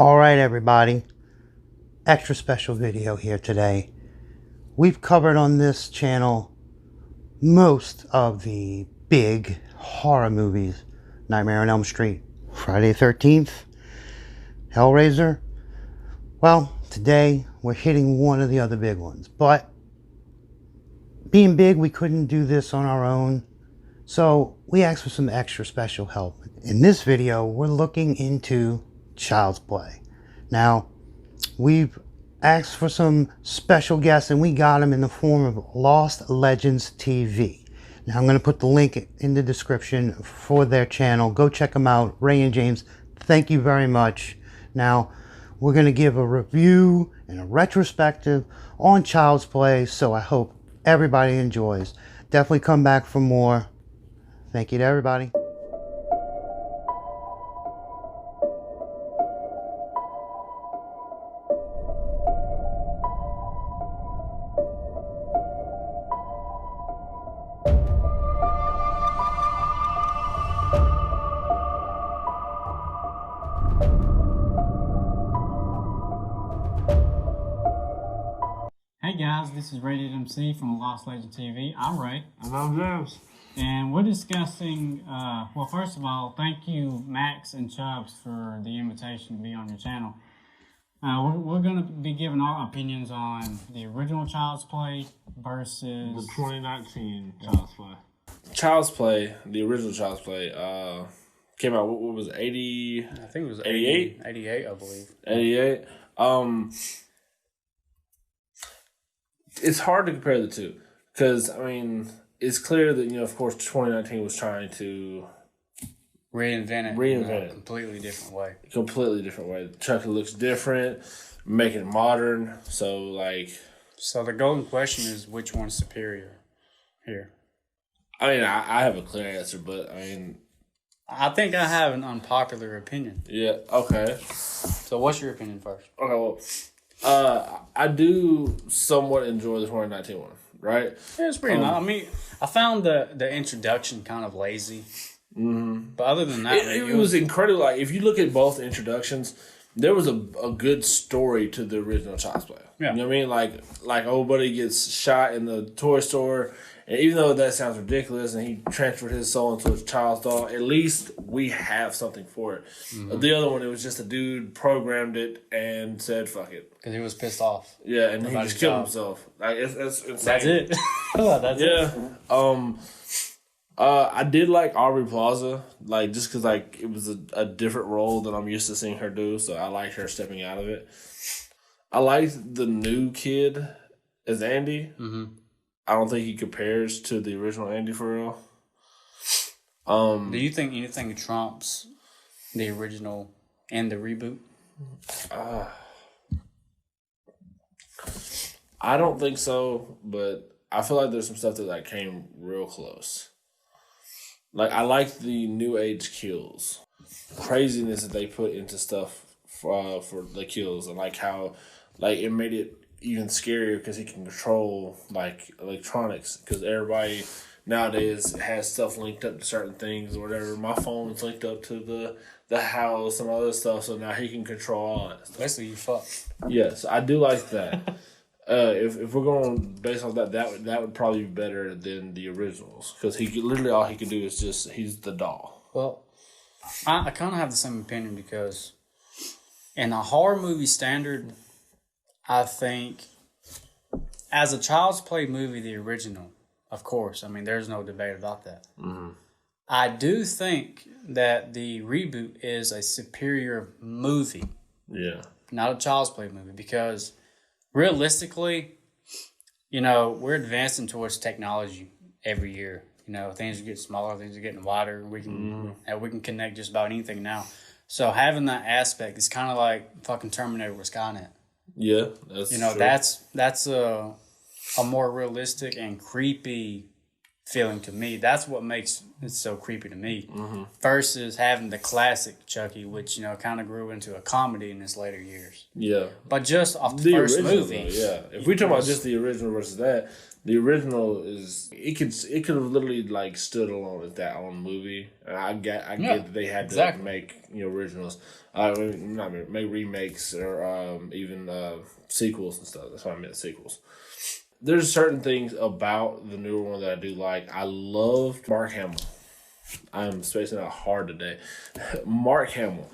Alright everybody, extra special video here today. We've covered on this channel most of the big horror movies. Nightmare on Elm Street, Friday the 13th, Hellraiser. Well, today we're hitting one of the other big ones. But being big, we couldn't do this on our own. So we asked for some extra special help. In this video, we're looking into Child's Play. Now, we've asked for some special guests and we got them in the form of LostLegengs TV. Now, I'm going to put the link in the description for their channel. Go check them out. Ray and James, thank you very much. Now, we're going to give a review and a retrospective on Child's Play, so I hope everybody enjoys. Definitely come back for more. Thank you to everybody. Hey guys, this is Rated MC from LostLegengs TV. I'm Ray. And I'm James. And we're discussing, well, first of all, thank you, Max and ChuBs, for the invitation to be on your channel. We're going to be giving our opinions on the original Child's Play versus the 2019 Child's Play. Child's Play, the original Child's Play, came out, what was it, 80? I think it was 88? 88, I believe. 88. It's hard to compare the two because, I mean, it's clear that, of course, 2019 was trying to Reinvent it in a completely different way. Completely different way. Chucky looks different, make it modern. So the golden question is, which one's superior here? I mean, I have a clear answer, but, I think I have an unpopular opinion. Yeah, okay. So what's your opinion first? Okay, well, I do somewhat enjoy the 2019 one, right? Yeah, it's pretty nice. I mean, I found the introduction kind of lazy. Mm-hmm. But other than that, it was incredible. Like, if you look at both introductions, there was a good story to the original Child's Play. Yeah. You know what I mean? Like old buddy gets shot in the toy store, and even though that sounds ridiculous, and he transferred his soul into a child's doll, at least we have something for it. Mm-hmm. The other one, it was just a dude programmed it and said, fuck it. Because he was pissed off. Yeah, and he just killed himself. Like, it's insane. That's it. That's it. I did like Aubrey Plaza, just because it was a different role than I'm used to seeing her do, so I liked her stepping out of it. I liked the new kid as Andy. Mm-hmm. I don't think he compares to the original Andy for real. Do you think anything trumps the original and the reboot? I don't think so, but I feel like there's some stuff that came real close. I like the new age kills, craziness that they put into stuff for the kills, and how it made it even scarier because he can control electronics, because everybody nowadays has stuff linked up to certain things or whatever. My phone's linked up to the house and all this stuff, so now he can control all that stuff. Basically, you fucked. Yes, I do like that. If we're going based on that would probably be better than the originals, because literally all he can do is he's the doll. Well, I kind of have the same opinion, because in a horror movie standard, I think as a Child's Play movie, the original, of course, I mean, there's no debate about that. Mm-hmm. I do think that the reboot is a superior movie. Yeah. Not a Child's Play movie, because realistically, we're advancing towards technology every year. Things are getting smaller, things are getting wider. We can connect just about anything now. So having that aspect is kind of like fucking Terminator with Skynet. Yeah, that's true. That's a more realistic and creepy feeling to me. That's what makes it so creepy to me. Versus having the classic Chucky, which, you know, kind of grew into a comedy in his later years. Yeah. But just off the first original, movie. though, yeah. If we talk about just the original versus that, the original is it could have literally like stood alone as that own movie. And I get that they had to make, you know, originals. Make remakes or even sequels and stuff. That's why I meant sequels. There's certain things about the newer one that I do like. I loved Mark Hamill. I'm spacing out hard today. Mark Hamill.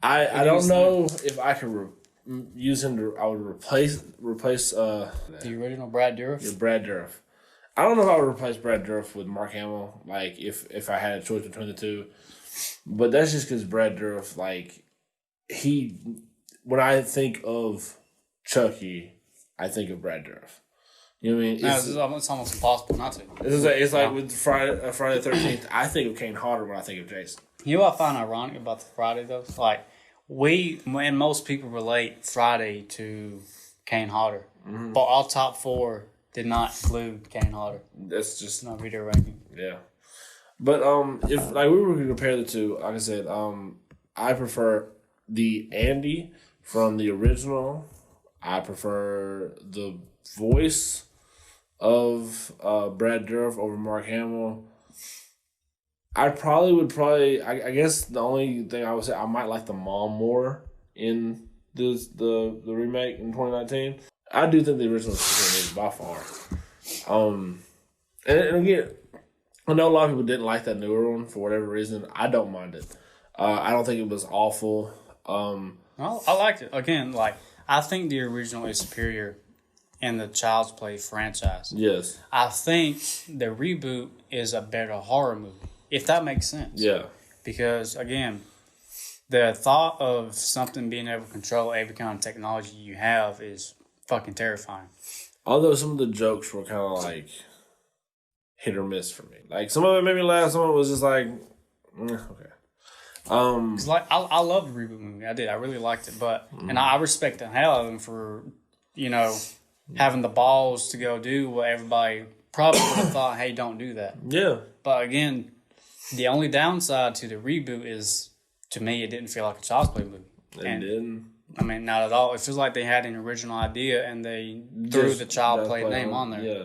I don't know if I could use him to. I would replace The original Brad Dourif? Yeah, Brad Dourif. I don't know if I would replace Brad Dourif with Mark Hamill. Like if I had a choice between the two, but that's just because Brad Dourif, like when I think of Chucky, I think of Brad Dourif. You know what I mean? It's almost impossible not to. It's like with Friday the 13th, I think of Kane Hodder when I think of Jason. You know what I find ironic about the Friday, though? Like, and most people relate Friday to Kane Hodder. But our top 4 did not include Kane Hodder. That's just not video ranking. Yeah. But if like we were to compare the two, like I said, I prefer the Andy from the original. I prefer the voice of Brad Dourif over Mark Hamill. I guess the only thing I would say, I might like the mom more in the remake in 2019. I do think the original is by far. And again, I know a lot of people didn't like that newer one for whatever reason. I don't mind it. I don't think it was awful. I liked it. Again, like, I think the original is superior in the Child's Play franchise. Yes. I think the reboot is a better horror movie, if that makes sense. Yeah. Because, again, the thought of something being able to control every kind of technology you have is fucking terrifying. Although some of the jokes were kind of like hit or miss for me. Like, some of it made me laugh, some of it was just like, okay. Cause like I love the reboot movie. I did. I really liked it, but and I respect the hell out of him for, you know, having the balls to go do what everybody probably would have thought. Hey, don't do that. Yeah. But again, the only downside to the reboot is, to me, it didn't feel like a Child's Play movie. It didn't. I mean, not at all. It feels like they had an original idea and they threw the Child Play name on there. Yeah.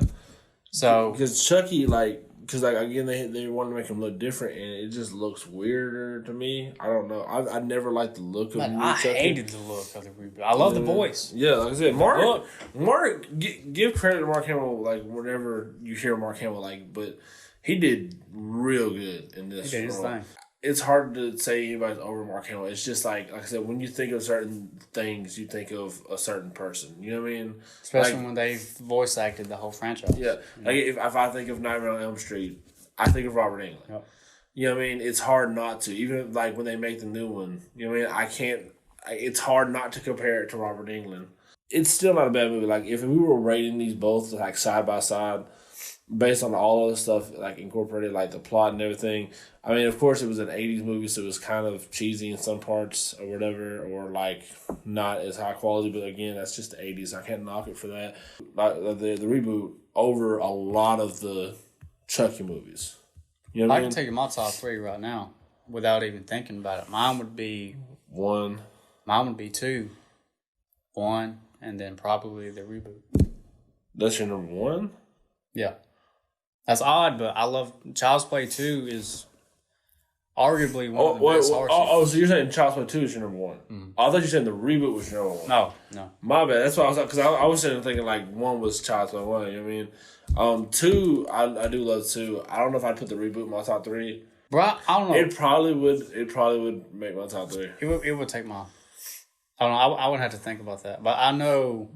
So because Chucky, because again they wanted to make him look different, and it just looks weirder to me. I don't know. I never liked the look of Chucky. I hated the look of the reboot. I love the voice. Yeah, like I said, Mark, give credit to Mark Hamill. Like whenever you hear Mark Hamill, but he did real good in this. He did his thing. It's hard to say anybody's over Mark Hamill. It's just like I said, when you think of certain things, you think of a certain person. You know what I mean? Especially when they voice acted the whole franchise. Yeah. Like if I think of Nightmare on Elm Street, I think of Robert Englund. Yep. You know what I mean? It's hard not to. Even like when they make the new one, you know what I mean? It's hard not to compare it to Robert Englund. It's still not a bad movie. Like if we were rating these both like side by side, based on all of the stuff like incorporated, like the plot and everything. I mean, of course, it was an 80s movie, so it was kind of cheesy in some parts or whatever, or like not as high quality. But again, that's just the 80s. I can't knock it for that. Like the reboot over a lot of the Chucky movies. You know what I mean? can tell you my top 3 right now without even thinking about it. Mine would be 1. Mine would be 2, 1, and then probably the reboot. That's your number 1? Yeah. That's odd, but I love Child's Play 2 is arguably one of the best horror series. So you're saying Child's Play 2 is your number 1? Mm-hmm. I thought you said the reboot was your number 1. No. My bad. That's why I was because I was sitting thinking like 1 was Child's Play 1. You know what I mean? 2, I do love 2. I don't know if I'd put the reboot in my top 3. Bro, I don't know. It probably would make my top 3. It would take my. I don't know. I would have to think about that, but I know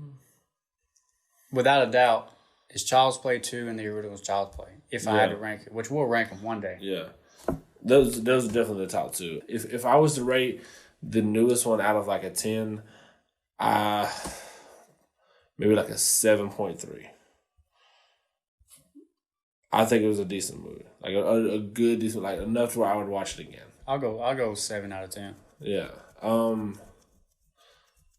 without a doubt it's Child's Play 2 and the original Child's Play. If I had to rank it, which we'll rank them one day. Yeah. Those are definitely the top 2. If I was to rate the newest one out of like a 10, maybe like a 7.3. I think it was a decent movie, like a good decent, like enough to where I would watch it again. I'll go 7 out of 10. Yeah.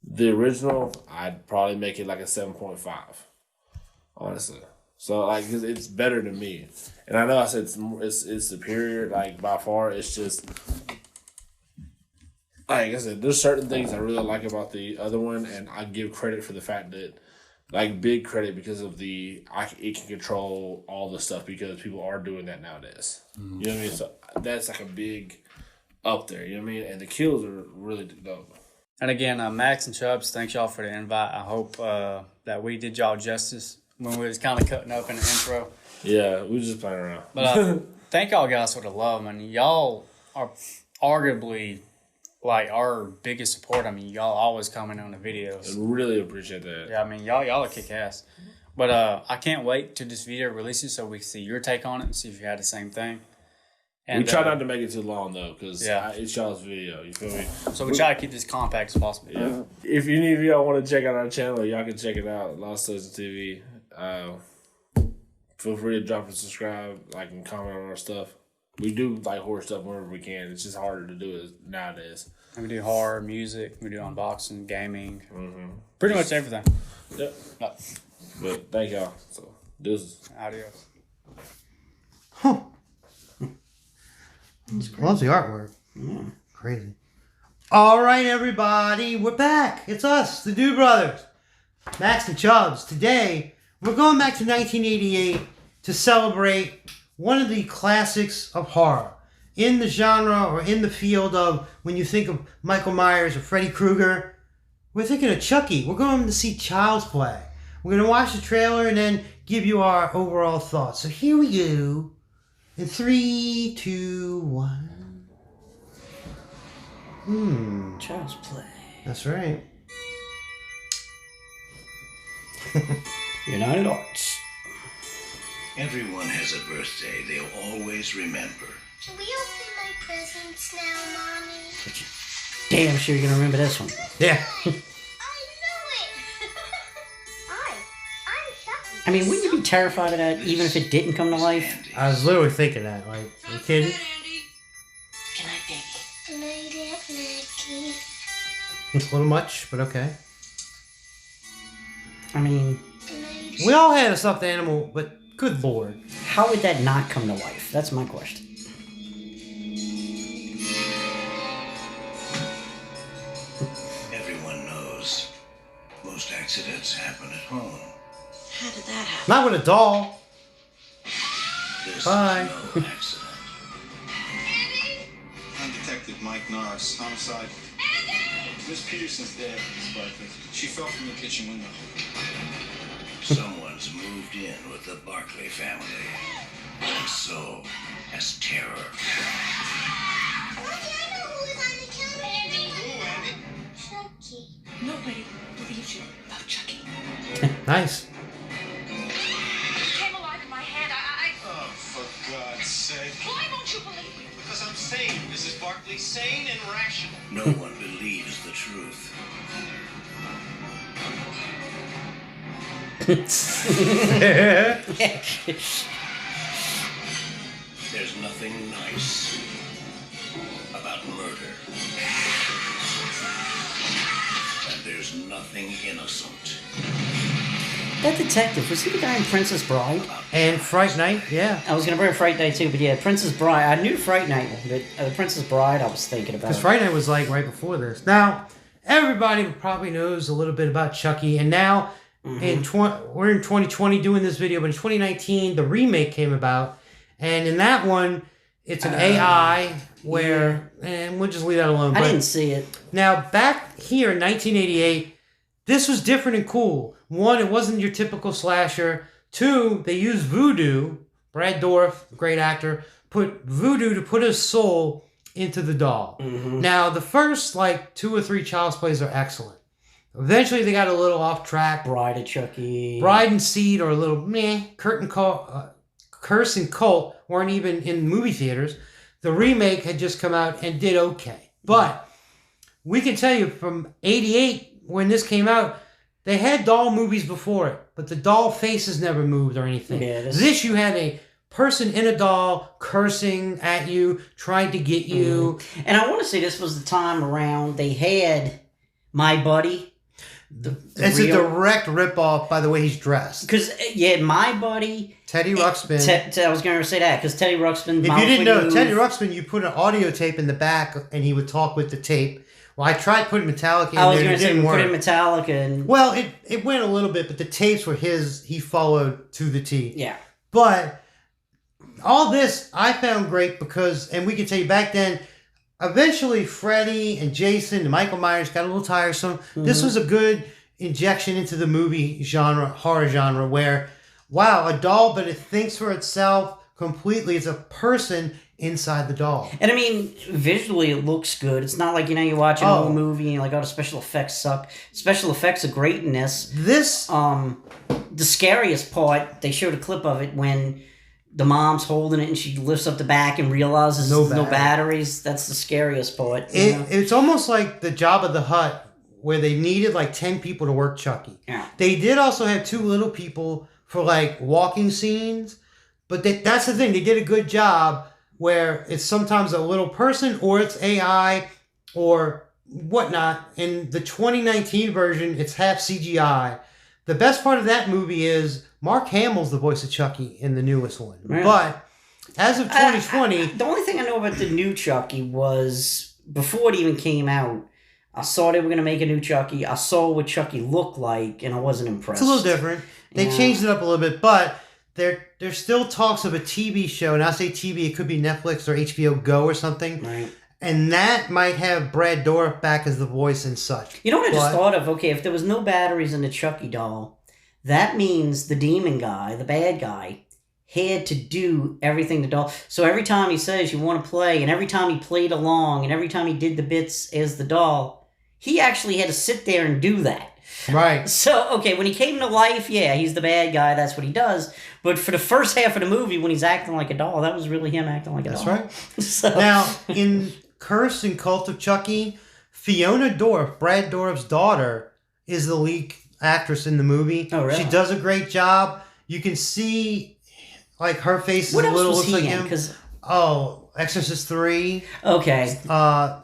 The original, I'd probably make it like a 7.5. Honestly, So like, 'cause it's better to me. And I know I said it's superior, like by far. It's just like I said, there's certain things I really like about the other one, and I give credit for the fact that, like, big credit because of it can control all the stuff because people are doing that nowadays. Mm-hmm. You know what I mean? So that's like a big up there. You know what I mean? And the kills are really dope. And again, Max and Chubbs, thanks y'all for the invite. I hope that we did y'all justice when we was kind of cutting up in the intro. Yeah, we were just playing around. But thank y'all guys for the love. I mean, y'all are arguably like our biggest support. I mean, y'all always comment on the videos. I really appreciate that. Yeah, I mean, y'all are kick ass. But I can't wait till this video releases so we can see your take on it and see if you had the same thing. And, we try not to make it too long though, because it's y'all's video. You feel me? So we try to keep this compact as possible. Yeah. If any of y'all want to check out our channel, y'all can check it out. LostLegengs TV. Feel free to drop a subscribe, like, and comment on our stuff. We do like horror stuff whenever we can. It's just harder to do it nowadays. And we do horror, music, we do unboxing, gaming, pretty much everything. Yep. But thank y'all. So deuces. Adios. Huh. Loves the artwork. Crazy. All right, everybody, we're back. It's us, the Dude Brothers, Max and Chubbs. Today, we're going back to 1988 to celebrate one of the classics of horror in the genre or in the field of when you think of Michael Myers or Freddy Krueger. We're thinking of Chucky. We're going to see Child's Play. We're going to watch the trailer and then give you our overall thoughts. So here we go. In 3, 2, 1. Child's Play. That's right. United Arts. Everyone has a birthday they'll always remember. Can we open my presents now, Mommy? Damn sure you're gonna remember this one. Yeah. I knew it! I'm Chucky. I mean, wouldn't you be terrified of that even if it didn't come to life? I was literally thinking that. Like, are you kidding? Good night, baby. Good night, Aunt Maggie. It's a little much, but okay. I mean, Good night. We all had a stuffed animal, but good lord. how would that not come to life? That's my question. Everyone knows most accidents happen at home. How did that happen? Not with a doll. This Bye. is no accident. I'm Detective Mike Norris, homicide. Miss Peterson's dead, Miss Barkley. She fell from the kitchen window. Someone's moved in with the Barkley family. And so has terror. Why did I know who was on the counter? Andy. Who, Andy? Chucky. Nobody believes you about Chucky. Nice. He came alive in my head. Oh, for God's sake. Why won't you believe me? Because I'm sane, Mrs. Barkley. Sane and rational. No one believes the truth. There's nothing nice about murder. And there's nothing innocent. That detective, was he the guy in Princess Bride? And Fright Night, yeah. I was gonna bring Fright Night too, but yeah, Princess Bride. I knew Fright Night, but Princess Bride, I was thinking about. Because Fright Night was like right before this. Now, everybody probably knows a little bit about Chucky, and now we're in 2020 doing this video, but in 2019 the remake came about, and in that one it's an AI where, and we'll just leave that alone. I But didn't see it. now back here in 1988, this was different and cool. One, it wasn't your typical slasher. Two, they used voodoo. Brad Dourif, great actor, put voodoo to put his soul into the doll. Now, the first, 2 or 3 Child's Plays are excellent. Eventually, they got a little off track. Bride of Chucky. Bride and Seed are a little meh. Curse and Cult weren't even in movie theaters. The remake had just come out and did okay. But we can tell you from 88, when this came out, they had doll movies before it, but the doll faces never moved or anything. Yeah, this you had a person in a doll cursing at you, trying to get you. And I want to say this was the time around they had My Buddy. It's a direct ripoff by the way he's dressed. Because, my buddy... Teddy Ruxpin. I was going to say that, because Teddy Ruxpin... If you didn't know, Teddy Ruxpin, you put an audio tape in the back, and he would talk with the tape. Well, I tried putting Metallica in there, and it didn't work. Put in Metallica and... Well, it went a little bit, but the tapes were he followed to the T. Yeah. But all this I found great because, and we can tell you back then, eventually Freddy and Jason and Michael Myers got a little tiresome. Mm-hmm. This was a good injection into the movie genre, horror genre, where, wow, a doll, but it thinks for itself completely. It's a person inside the doll. And I mean, visually it looks good. It's not like, you watch an old movie and you're like, oh, the special effects suck. Special effects are great in this. The scariest part, they showed a clip of it when the mom's holding it and she lifts up the back and realizes no batteries. That's the scariest part. It's almost like the Jabba the Hutt, where they needed like 10 people to work Chucky. Yeah. They did also have 2 little people for like walking scenes, but that's the thing. They did a good job where it's sometimes a little person or it's AI or whatnot. In the 2019 version, it's half CGI. The best part of that movie is Mark Hamill's the voice of Chucky in the newest one. Right. But as of 2020... the only thing I know about the new Chucky was, before it even came out, I saw they were going to make a new Chucky. I saw what Chucky looked like, and I wasn't impressed. It's a little different. They changed it up a little bit, but there's still talks of a TV show, and I say TV, it could be Netflix or HBO Go or something. Right. And that might have Brad Dourif back as the voice and such. You know what I just thought of? Okay, if there was no batteries in the Chucky doll, that means the demon guy, the bad guy, had to do everything the doll. So every time he says you want to play, and every time he played along, and every time he did the bits as the doll, he actually had to sit there and do that. Right. So, okay, when he came to life, yeah, he's the bad guy, that's what he does. But for the first half of the movie, when he's acting like a doll, that was really him acting like a doll. That's right. Now, in Curse and Cult of Chucky, Fiona Dourif, Brad Dourif's daughter, is the lead actress in the movie. Oh, really? She does a great job. You can see, like, her face what is a little looks like in? him. Exorcist 3. Okay.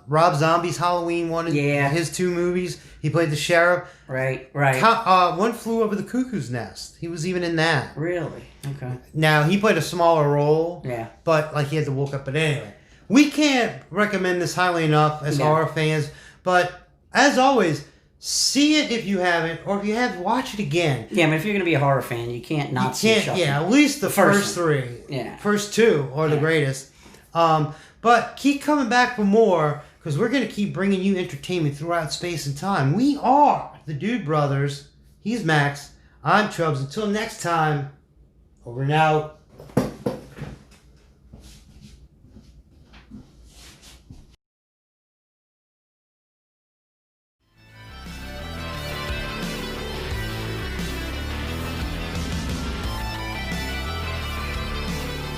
Rob Zombie's Halloween one. Yeah. His 2 movies. He played the sheriff. Right. One Flew Over the Cuckoo's Nest. He was even in that. Really? Okay. Now, he played a smaller role. Yeah. But, like, he had to woke up. But anyway, we can't recommend this highly enough as horror fans. But, as always, see it if you haven't. Or if you have, watch it again. Yeah, but if you're going to be a horror fan, you can't not see Chucky. Yeah, at least the first 3. Yeah. First 2 are the greatest. But keep coming back for more, because we're going to keep bringing you entertainment throughout space and time. We are the Dude Brothers. He's Max. I'm Chubs. Until next time, over and out.